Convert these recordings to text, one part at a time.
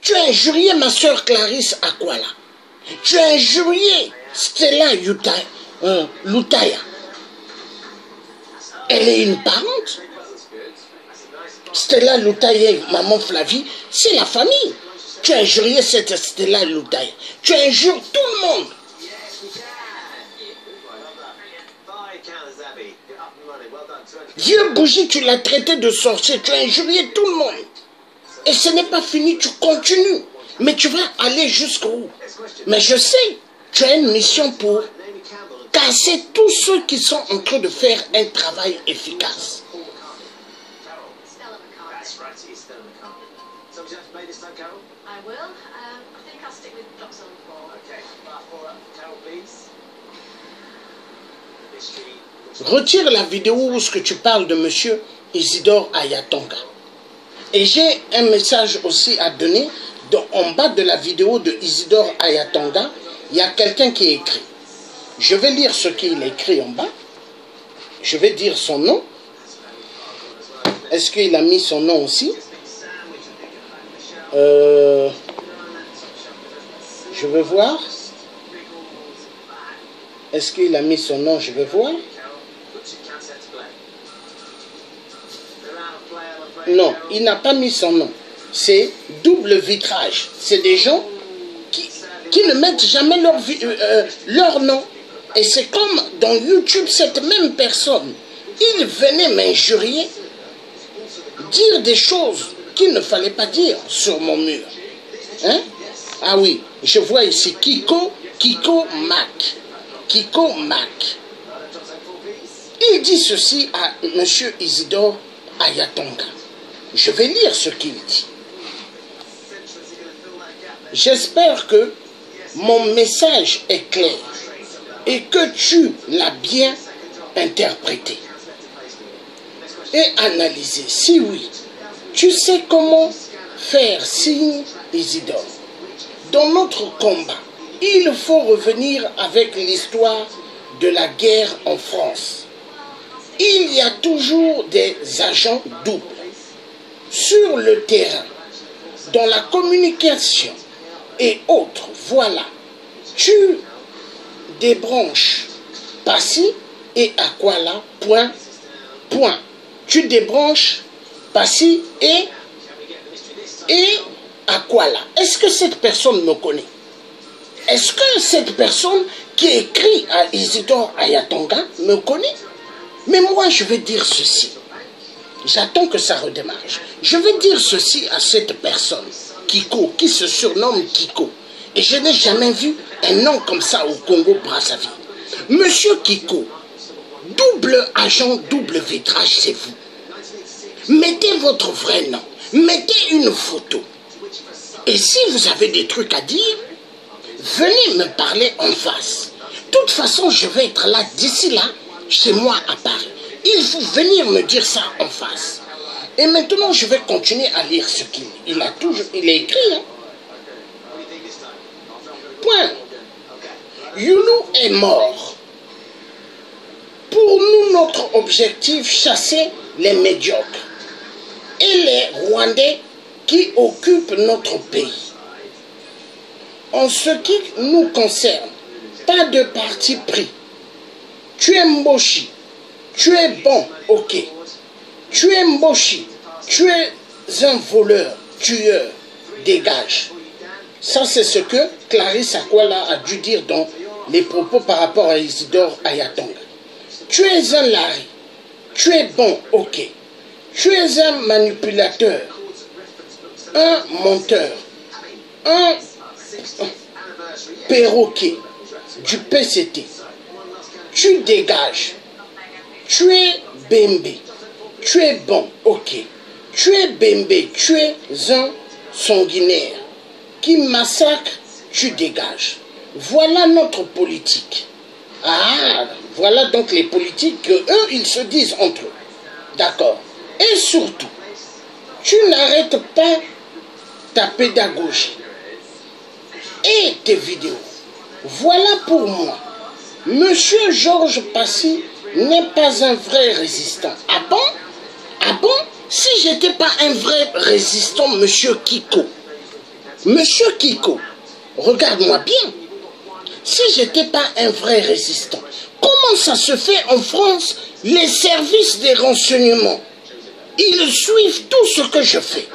Tu as injurié ma soeur Clarisse Akwala. Tu as injurié Stella Lutaya. Elle est une parente. Stella Lutaya et maman Flavie, c'est la famille. Tu as injurié cette Stella Lutaya. Tu injures tout le monde. Vieux bougie, tu l'as traité de sorcier. Tu as injurié tout le monde. Et ce n'est pas fini, tu continues. Mais tu vas aller jusqu'où? Mais je sais, tu as une mission pour casser tous ceux qui sont en train de faire un travail efficace. Retire la vidéo où ce que tu parles de monsieur Isidore Ayatonga. Et j'ai un message aussi à donner. En bas de la vidéo de Isidore Ayatonga, il y a quelqu'un qui écrit. Je vais lire ce qu'il écrit en bas. Je vais dire son nom. Est-ce qu'il a mis son nom aussi? Je vais voir. Est-ce qu'il a mis son nom? Je vais voir. Non, il n'a pas mis son nom. C'est double vitrage. C'est des gens qui ne mettent jamais leur nom. Et c'est comme dans YouTube, cette même personne, il venait m'injurier, dire des choses qu'il ne fallait pas dire sur mon mur. Hein? Ah oui, je vois ici Kiko Mac. Kiko Mac. Il dit ceci à M. Isidore Ayatonga. Je vais lire ce qu'il dit. J'espère que mon message est clair et que tu l'as bien interprété et analysé. Si oui, tu sais comment faire signe, Isidore. Dans notre combat, il faut revenir avec l'histoire de la guerre en France. Il y a toujours des agents doubles. Sur le terrain, dans la communication et autres, voilà, tu débranches Passy et Akwala, point. Tu débranches Passy et Akwala. Est-ce que cette personne me connaît? Est-ce que cette personne qui écrit à Isidore Ayatonga me connaît? Mais moi, je vais dire ceci. J'attends que ça redémarre. Je vais dire ceci à cette personne, Kiko, qui se surnomme Kiko. Et je n'ai jamais vu un nom comme ça au Congo-Brazzaville. Monsieur Kiko, double agent, double vitrage, c'est vous. Mettez votre vrai nom. Mettez une photo. Et si vous avez des trucs à dire, venez me parler en face. De toute façon, je vais être là, d'ici là, chez moi à Paris. Il faut venir me dire ça en face. Et maintenant, je vais continuer à lire ce qu'il a écrit. Hein? Point. Youlou est mort. Pour nous, notre objectif, chasser les médiocres et les Rwandais qui occupent notre pays. En ce qui nous concerne, pas de parti pris. Tu es Mboshi. Tu es bon, ok. Tu es Mboshi. Tu es un voleur, tueur. Dégage. Ça, c'est ce que Clarisse Akwala a dû dire dans les propos par rapport à Isidore Ayatonga. Tu es un lari. Tu es bon, ok. Tu es un manipulateur. Un menteur. Un perroquet du PCT. Tu dégages. Tu es Bembe. Tu es bon, ok. Tu es Bembe. Tu es un sanguinaire qui massacre, tu dégages. Voilà notre politique. Ah, voilà donc les politiques que eux, ils se disent entre eux. D'accord. Et surtout, tu n'arrêtes pas ta pédagogie et tes vidéos. Voilà pour moi. Monsieur Georges Passy n'est pas un vrai résistant. Ah bon? Ah bon? Si j'étais pas un vrai résistant, monsieur Kiko, Monsieur Kiko, regarde-moi bien. Si je n'étais pas un vrai résistant, comment ça se fait en France, les services des renseignements, ils suivent tout ce que je fais?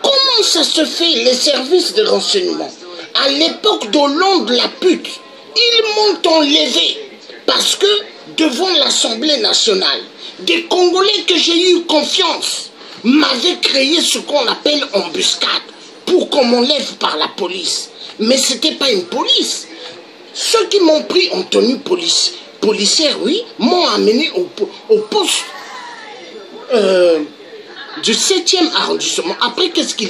Comment ça se fait, les services de renseignement? À l'époque d'Hollande, la pute, ils m'ont enlevé parce que devant l'Assemblée nationale, des Congolais que j'ai eu confiance m'avaient créé ce qu'on appelle embuscade pour qu'on m'enlève par la police. Mais ce n'était pas une police. Ceux qui m'ont pris en tenue policière, oui, m'ont amené au poste du 7e arrondissement. Après, qu'est-ce qui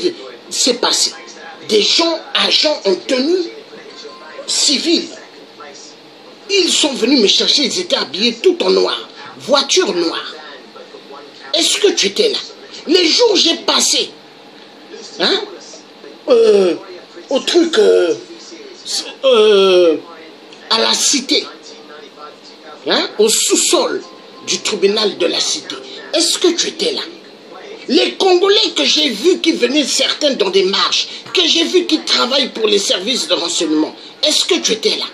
s'est passé? Des agents en tenue civile. Ils sont venus me chercher, ils étaient habillés tout en noir. Voiture noire. Est-ce que tu étais là? Les jours j'ai passé, hein, au truc, à la cité, hein, au sous-sol du tribunal de la cité. Est-ce que tu étais là? Les Congolais que j'ai vus qui venaient certains dans des marches, que j'ai vus qui travaillent pour les services de renseignement, est-ce que tu étais là?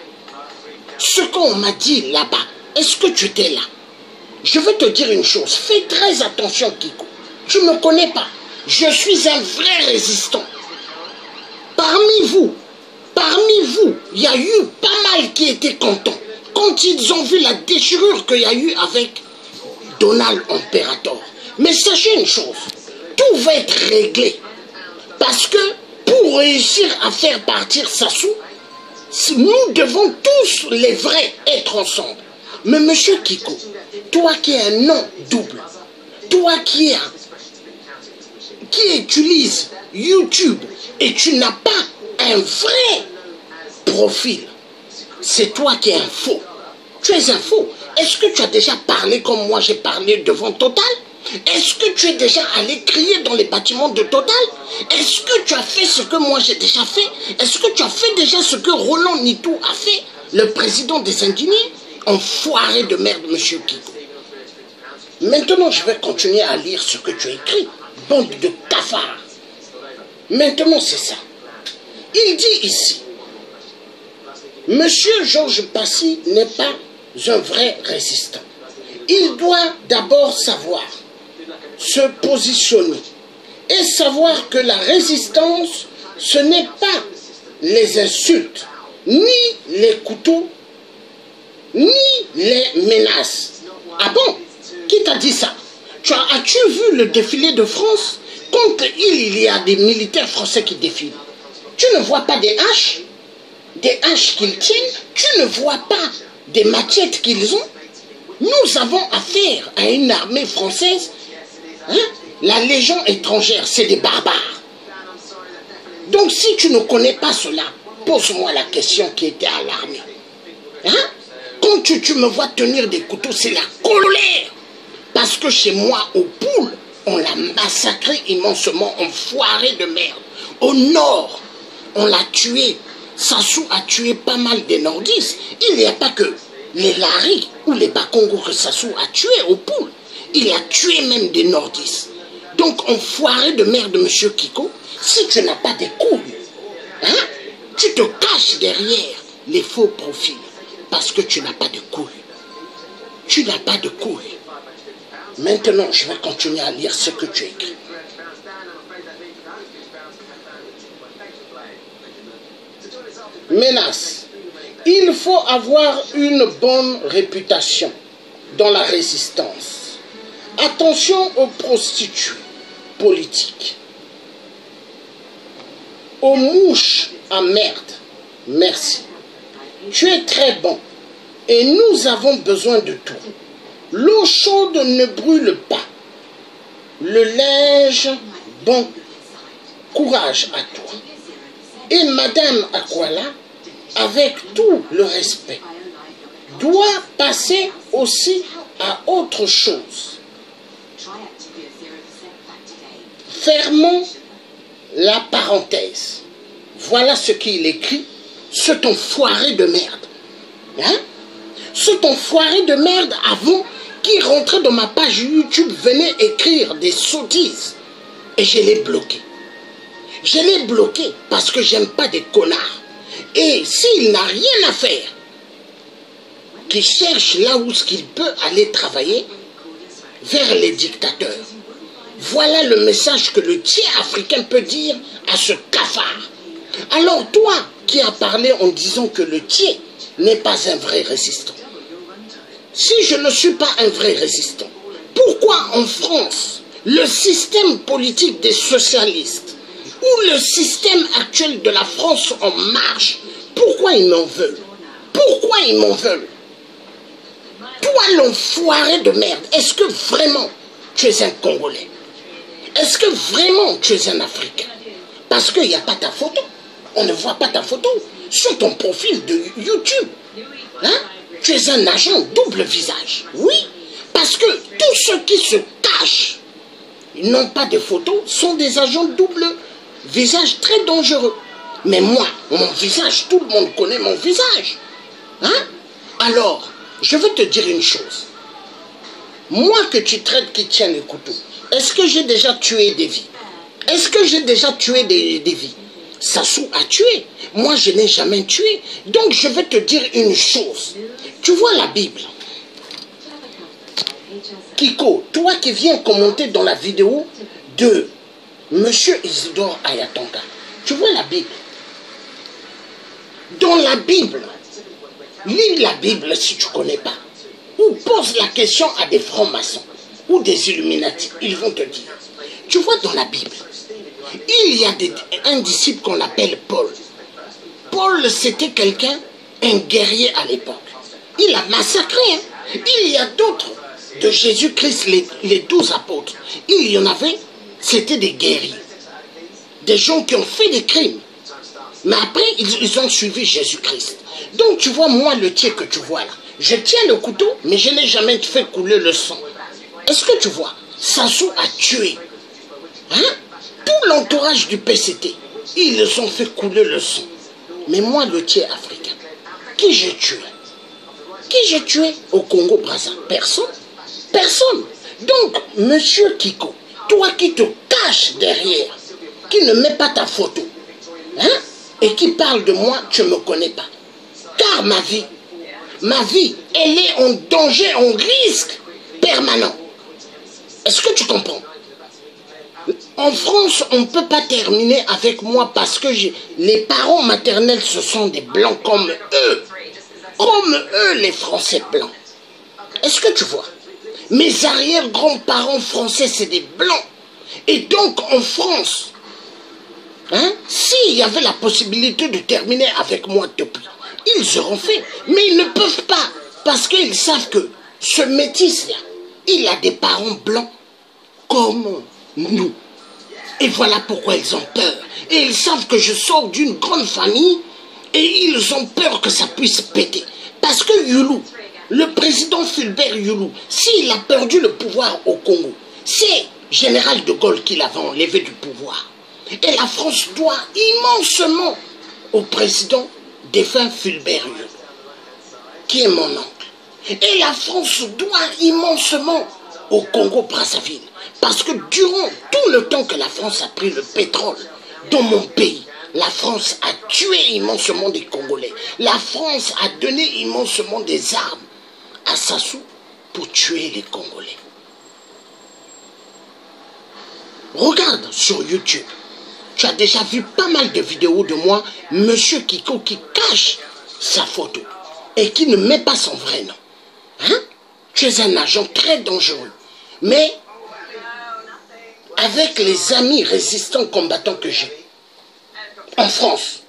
Ce qu'on m'a dit là-bas, est-ce que tu étais là? Je veux te dire une chose, fais très attention Kiko. Tu ne me connais pas. Je suis un vrai résistant. Parmi vous, il y a eu pas mal qui étaient contents quand ils ont vu la déchirure qu'il y a eu avec Donald Imperator. Mais sachez une chose, tout va être réglé. Parce que pour réussir à faire partir Sassou, nous devons tous les vrais être ensemble. Mais monsieur Kiko, toi qui as un nom double, toi qui utilise YouTube et tu n'as pas un vrai profil, c'est toi qui es un faux. Tu es un faux. Est-ce que tu as déjà parlé comme moi j'ai parlé devant Total? Est-ce que tu es déjà allé crier dans les bâtiments de Total? Est-ce que tu as fait ce que moi j'ai déjà fait? Est-ce que tu as fait déjà ce que Roland Nitou a fait, le président des indignés? Enfoiré de merde, monsieur Kiko. Maintenant, je vais continuer à lire ce que tu as écrit. Bande de cafards. Maintenant, c'est ça. Il dit ici, monsieur Georges Passy n'est pas un vrai résistant. Il doit d'abord savoir se positionner et savoir que la résistance, ce n'est pas les insultes, ni les couteaux, ni les menaces. Ah bon? Qui t'a dit ça? As-tu vu le défilé de France? Quand il y a des militaires français qui défilent, tu ne vois pas des haches? Des haches qu'ils tiennent? Tu ne vois pas des machettes qu'ils ont? Nous avons affaire à une armée française, hein? La Légion étrangère, c'est des barbares. Donc si tu ne connais pas cela, pose-moi la question qui était à l'armée. Hein? Quand tu me vois tenir des couteaux, c'est la colère. Parce que chez moi, au Poule, on l'a massacré immensement, enfoiré de merde. Au nord, on l'a tué. Sassou a tué pas mal des nordistes. Il n'y a pas que les Laris ou les Bakongo que Sassou a tué au Poule. Il a tué même des nordistes. Donc, enfoiré de merde, monsieur Kiko, si tu n'as pas des couilles, hein, tu te caches derrière les faux profils. Parce que tu n'as pas de couilles. Tu n'as pas de couilles. Maintenant, je vais continuer à lire ce que tu écris. Menace. Il faut avoir une bonne réputation dans la résistance. Attention aux prostituées politiques. Aux mouches à merde. Merci. Tu es très bon et nous avons besoin de tout. L'eau chaude ne brûle pas. Le linge, bon, courage à toi. Et Madame Akwala, avec tout le respect, doit passer aussi à autre chose. Fermons la parenthèse. Voilà ce qu'il écrit, cet enfoiré de merde. Hein? Cet enfoiré de merde avant qui rentrait dans ma page YouTube venait écrire des sottises et je l'ai bloqué. Je l'ai bloqué parce que j'aime pas des connards. Et s'il n'a rien à faire, qu'il cherche là où il peut aller travailler vers les dictateurs. Voilà le message que le tiers africain peut dire à ce cafard. Alors toi qui as parlé en disant que le tiers n'est pas un vrai résistant. Si je ne suis pas un vrai résistant, pourquoi en France, le système politique des socialistes ou le système actuel de la France en marche, pourquoi ils m'en veulent? Pourquoi ils m'en veulent? Toi l'enfoiré de merde, est-ce que vraiment tu es un Congolais? Est-ce que vraiment tu es un Africain? Parce qu'il n'y a pas ta photo. On ne voit pas ta photo sur ton profil de YouTube. Hein? Tu es un agent double visage. Oui, parce que tous ceux qui se cachent, ils n'ont pas de photos, sont des agents double visage très dangereux. Mais moi, mon visage, tout le monde connaît mon visage. Hein? Alors, je veux te dire une chose. Moi que tu traites qui tient le couteau, est-ce que j'ai déjà tué des vies? Est-ce que j'ai déjà tué des vies? Sassou a tué. Moi, je n'ai jamais tué. Donc, je vais te dire une chose. Tu vois la Bible. Kiko, toi qui viens commenter dans la vidéo de Monsieur Isidore Ayatonga, tu vois la Bible. Dans la Bible, lis la Bible si tu ne connais pas. Ou pose la question à des francs-maçons ou des Illuminati. Ils vont te dire. Tu vois dans la Bible, il y a un disciple qu'on appelle Paul. Paul, c'était quelqu'un, un guerrier à l'époque. Il a massacré. Hein. Il y a d'autres de Jésus-Christ, les 12 apôtres. Il y en avait, c'était des guerriers. Des gens qui ont fait des crimes. Mais après, ils ont suivi Jésus-Christ. Donc, tu vois, moi, le tien que tu vois là, je tiens le couteau, mais je n'ai jamais fait couler le sang. Est-ce que tu vois? Sassou a tué. Hein? Tout l'entourage du PCT, ils ont fait couler le sang. Mais moi, le tiers africain, qui j'ai tué? Qui j'ai tué au Congo-Brazza? Personne. Personne. Donc, monsieur Kiko, toi qui te caches derrière, qui ne met pas ta photo, hein, et qui parle de moi, tu ne me connais pas. Car ma vie, elle est en danger, en risque permanent. Est-ce que tu comprends? En France, on ne peut pas terminer avec moi parce que les parents maternels, ce sont des blancs comme eux. Comme eux, les Français blancs. Est-ce que tu vois? Mes arrière-grands-parents français, c'est des blancs. Et donc, en France, hein, s'il y avait la possibilité de terminer avec moi depuis, ils auront fait. Mais ils ne peuvent pas. Parce qu'ils savent que ce métis-là, il a des parents blancs comme nous. Et voilà pourquoi ils ont peur. Et ils savent que je sors d'une grande famille et ils ont peur que ça puisse péter. Parce que Youlou, le président Fulbert Youlou, s'il a perdu le pouvoir au Congo, c'est Général de Gaulle qui l'avait enlevé du pouvoir. Et la France doit immensement au président défunt Fulbert Youlou, qui est mon oncle. Et la France doit immensement au Congo-Brazzaville. Parce que durant tout le temps que la France a pris le pétrole dans mon pays, la France a tué immensement des Congolais. La France a donné immensement des armes à Sassou pour tuer les Congolais. Regarde sur YouTube. Tu as déjà vu pas mal de vidéos de moi, Monsieur Kiko, qui cache sa photo et qui ne met pas son vrai nom. Hein? Tu es un agent très dangereux. Mais avec les amis résistants combattants que j'ai en France,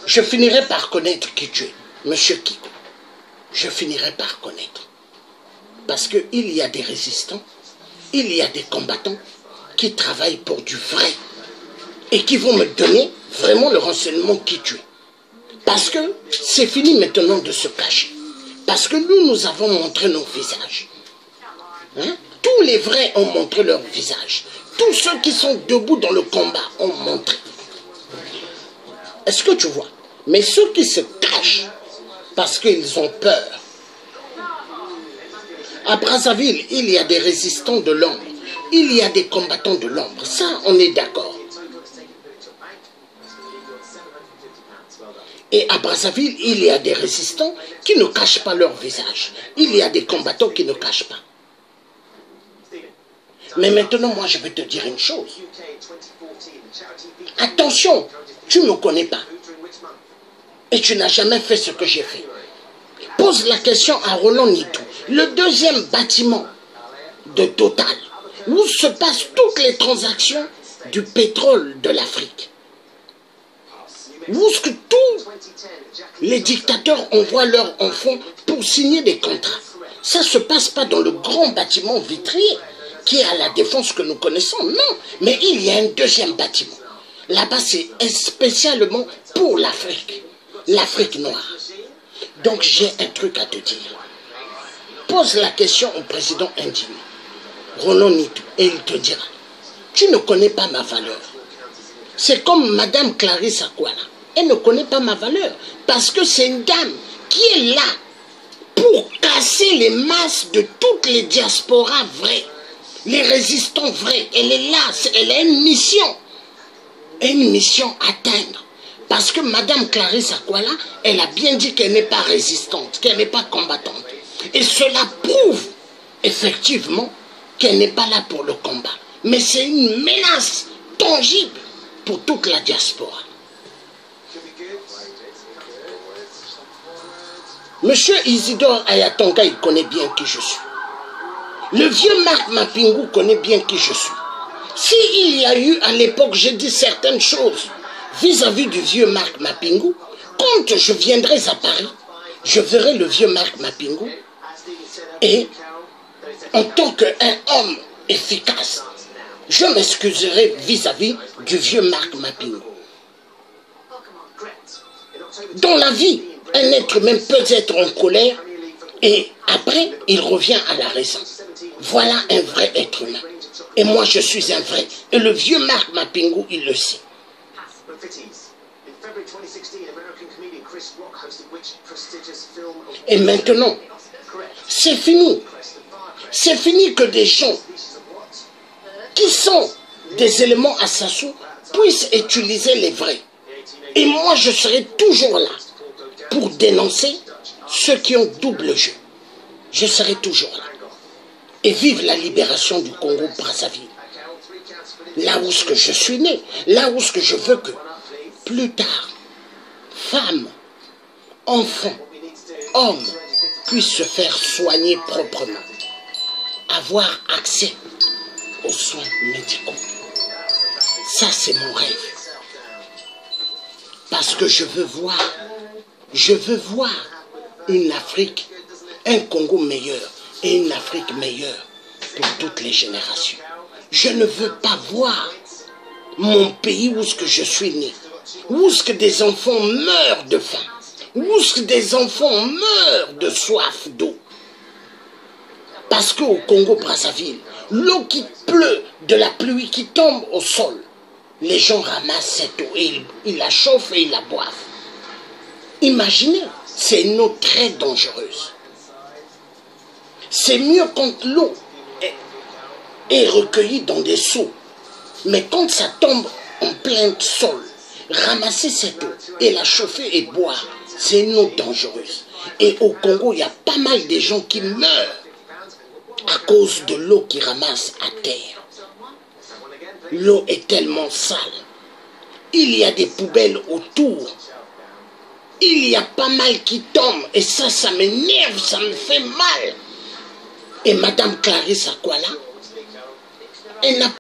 je finirai par connaître qui tu es, Monsieur Kiko. Je finirai par connaître. Parce qu'il y a des résistants, il y a des combattants qui travaillent pour du vrai et qui vont me donner vraiment le renseignement qui tu es. Parce que c'est fini maintenant de se cacher. Parce que nous avons montré nos visages. Hein? Tous les vrais ont montré leur visage. Tous ceux qui sont debout dans le combat ont montré. Est-ce que tu vois? Mais ceux qui se cachent parce qu'ils ont peur. À Brazzaville, il y a des résistants de l'ombre. Il y a des combattants de l'ombre. Ça, on est d'accord. Et à Brazzaville, il y a des résistants qui ne cachent pas leur visage. Il y a des combattants qui ne cachent pas. Mais maintenant, moi, je vais te dire une chose. Attention, tu ne me connais pas. Et tu n'as jamais fait ce que j'ai fait. Pose la question à Roland Nitou. Le deuxième bâtiment de Total, où se passent toutes les transactions du pétrole de l'Afrique. Où est-ce que tous les dictateurs envoient leurs enfants pour signer des contrats? Ça ne se passe pas dans le grand bâtiment vitrier qui est à la Défense que nous connaissons, non. Mais il y a un deuxième bâtiment. Là-bas, c'est spécialement pour l'Afrique, l'Afrique noire. Donc j'ai un truc à te dire. Pose la question au président indigné, Roland Nitou, et il te dira, tu ne connais pas ma valeur. C'est comme Madame Clarisse Akwala. Elle ne connaît pas ma valeur. Parce que c'est une dame qui est là pour casser les masses de toutes les diasporas vraies. Les résistants vrais. Elle est là. Elle a une mission. Une mission à atteindre. Parce que Madame Clarisse Akwala, elle a bien dit qu'elle n'est pas résistante, qu'elle n'est pas combattante. Et cela prouve effectivement qu'elle n'est pas là pour le combat. Mais c'est une menace tangible pour toute la diaspora. Monsieur Isidore Ayatonga, il connaît bien qui je suis. Le vieux Marc Mapingou connaît bien qui je suis. S'il y a eu à l'époque, j'ai dit certaines choses vis-à-vis du vieux Marc Mapingou, quand je viendrai à Paris, je verrai le vieux Marc Mapingou et en tant qu'un homme efficace, je m'excuserai vis-à-vis du vieux Marc Mapingou. Dans la vie, un être humain peut être en colère et après, il revient à la raison. Voilà un vrai être humain. Et moi, je suis un vrai. Et le vieux Marc Mapingou, il le sait. Et maintenant, c'est fini. C'est fini que des gens qui sont des éléments assassins puissent utiliser les vrais. Et moi, je serai toujours là pour dénoncer ceux qui ont double jeu. Je serai toujours là. Et vive la libération du Congo-Brazzaville. Là où ce que je suis né, là où ce que je veux que, plus tard, femmes, enfants, hommes puissent se faire soigner proprement. Avoir accès aux soins médicaux. Ça, c'est mon rêve. Parce que je veux voir une Afrique, un Congo meilleur et une Afrique meilleure pour toutes les générations. Je ne veux pas voir mon pays où ce que je suis né, où ce que des enfants meurent de faim, où ce que des enfants meurent de soif d'eau. Parce qu'au Congo-Brazzaville, l'eau qui pleut, de la pluie qui tombe au sol, les gens ramassent cette eau et ils la chauffent et ils la boivent. Imaginez, c'est une eau très dangereuse. C'est mieux quand l'eau est recueillie dans des seaux. Mais quand ça tombe en plein sol, ramasser cette eau et la chauffer et boire, c'est une eau dangereuse. Et au Congo, il y a pas mal de gens qui meurent à cause de l'eau qu'ils ramassent à terre. L'eau est tellement sale. Il y a des poubelles autour. Il y a pas mal qui tombent. Et ça m'énerve, ça me fait mal. Et Madame Clarisse Akwala, elle n'a